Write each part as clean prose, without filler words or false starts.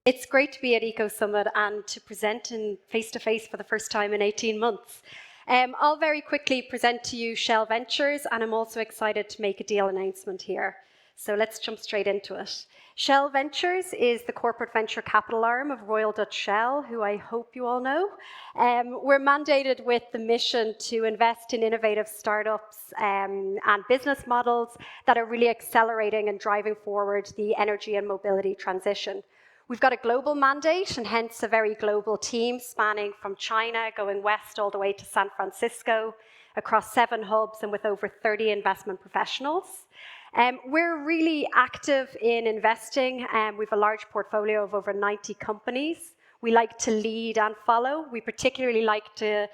It's great to be at Ecosummit and to present in face-to-face for the first time in 18 months. I'll very quickly present to you Shell Ventures, and I'm also excited to make a deal announcement here. So let's jump straight into it. Shell Ventures is the corporate venture capital arm of Royal Dutch Shell, who I hope you all know. We're mandated with the mission to invest in innovative startups and business models that are really accelerating and driving forward the energy and mobility transition. We've got a global mandate and hence a very global team spanning from China, going west all the way to San Francisco, across 7 hubs and with over 30 investment professionals. We're really active in investing. We have a large portfolio of over 90 companies. We like to lead and follow. We particularly like to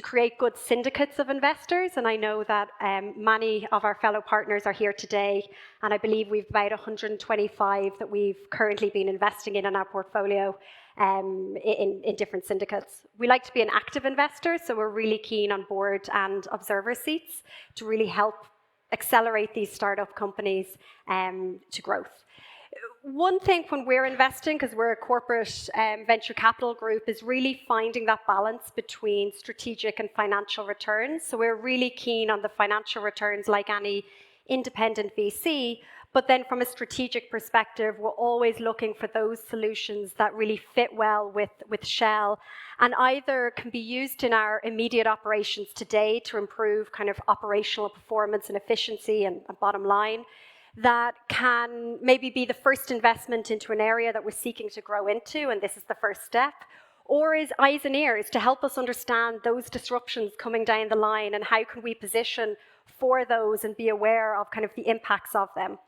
create good syndicates of investors, and I know that many of our fellow partners are here today, and I believe we've about 125 that we've currently been investing in our portfolio in different syndicates. We like to be an active investor, so we're really keen on board and observer seats to really help accelerate these startup companies to growth. One thing when we're investing, because we're a corporate venture capital group, is really finding that balance between strategic and financial returns. So we're really keen on the financial returns like any independent VC, but then from a strategic perspective, we're always looking for those solutions that really fit well with Shell and either can be used in our immediate operations today to improve kind of operational performance and efficiency and bottom line, that can maybe be the first investment into an area that we're seeking to grow into, and this is the first step, or is eyes and ears to help us understand those disruptions coming down the line and how can we position for those and be aware of kind of the impacts of them.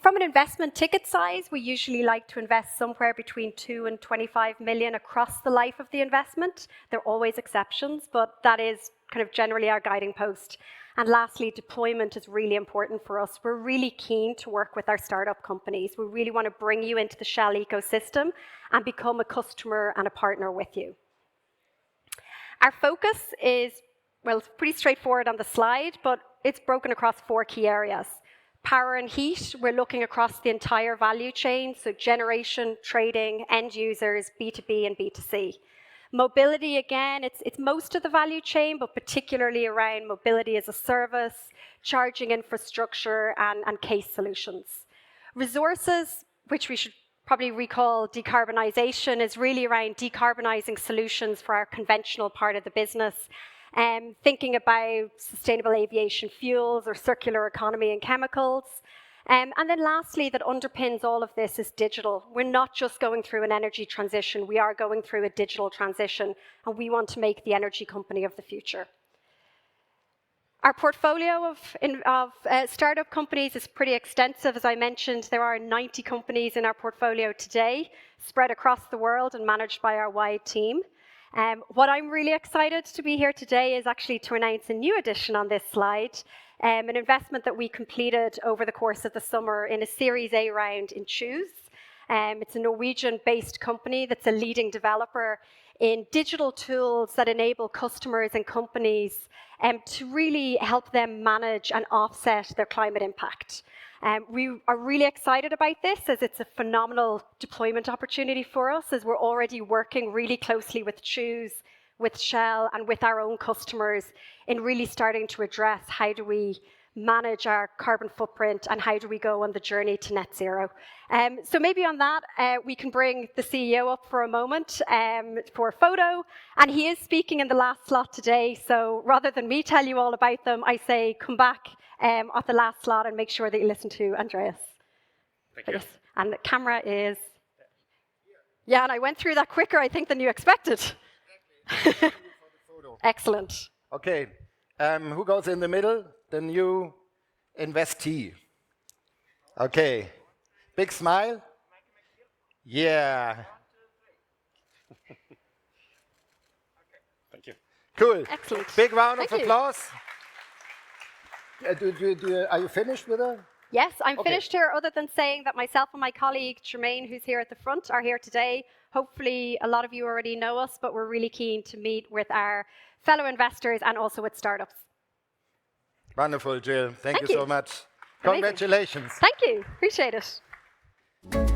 From an investment ticket size, we usually like to invest somewhere between 2 and 25 million across the life of the investment. There are always exceptions, but that is kind of generally our guiding post. And lastly, deployment is really important for us. We're really keen to work with our startup companies. We really want to bring you into the Shell ecosystem and become a customer and a partner with you. Our focus is, well, it's pretty straightforward on the slide, but it's broken across 4 key areas. Power and heat, we're looking across the entire value chain, so generation, trading, end users, B2B and B2C. Mobility, again, it's most of the value chain, but particularly around mobility as a service, charging infrastructure, and case solutions. Resources, which we should probably recall decarbonization, is really around decarbonizing solutions for our conventional part of the business, thinking about sustainable aviation fuels or circular economy and chemicals. And then lastly, that underpins all of this is digital. We're not just going through an energy transition, we are going through a digital transition, and we want to make the energy company of the future. Our portfolio of startup companies is pretty extensive. As I mentioned, there are 90 companies in our portfolio today, spread across the world and managed by our wide team. What I'm really excited to be here today is actually to announce a new addition on this slide, an investment that we completed over the course of the summer in a Series A round in Choose. It's a Norwegian-based company that's a leading developer in digital tools that enable customers and companies to really help them manage and offset their climate impact. We are really excited about this as it's a phenomenal deployment opportunity for us, as we're already working really closely with Choose, with Shell and with our own customers in really starting to address how do we manage our carbon footprint and how do we go on the journey to net zero. So maybe on that, we can bring the CEO up for a moment for a photo. And he is speaking in the last slot today. So rather than me tell you all about them, I say come back at the last slot and make sure that you listen to Andreas. Thank you. Yes. And the camera is... Yeah, and I went through that quicker, I think, than you expected. Excellent. Okay, who goes in the middle? The new investee. Okay, big smile. Yeah. Thank you. Cool. Excellent. Big round of Thank you. applause. Are you finished with it? Yes, I'm finished here, other than saying that myself and my colleague, Jermaine, who's here at the front, are here today. Hopefully, a lot of you already know us, but we're really keen to meet with our fellow investors and also with startups. Wonderful, Jill. Thank you so much. Congratulations. Thank you. Appreciate it.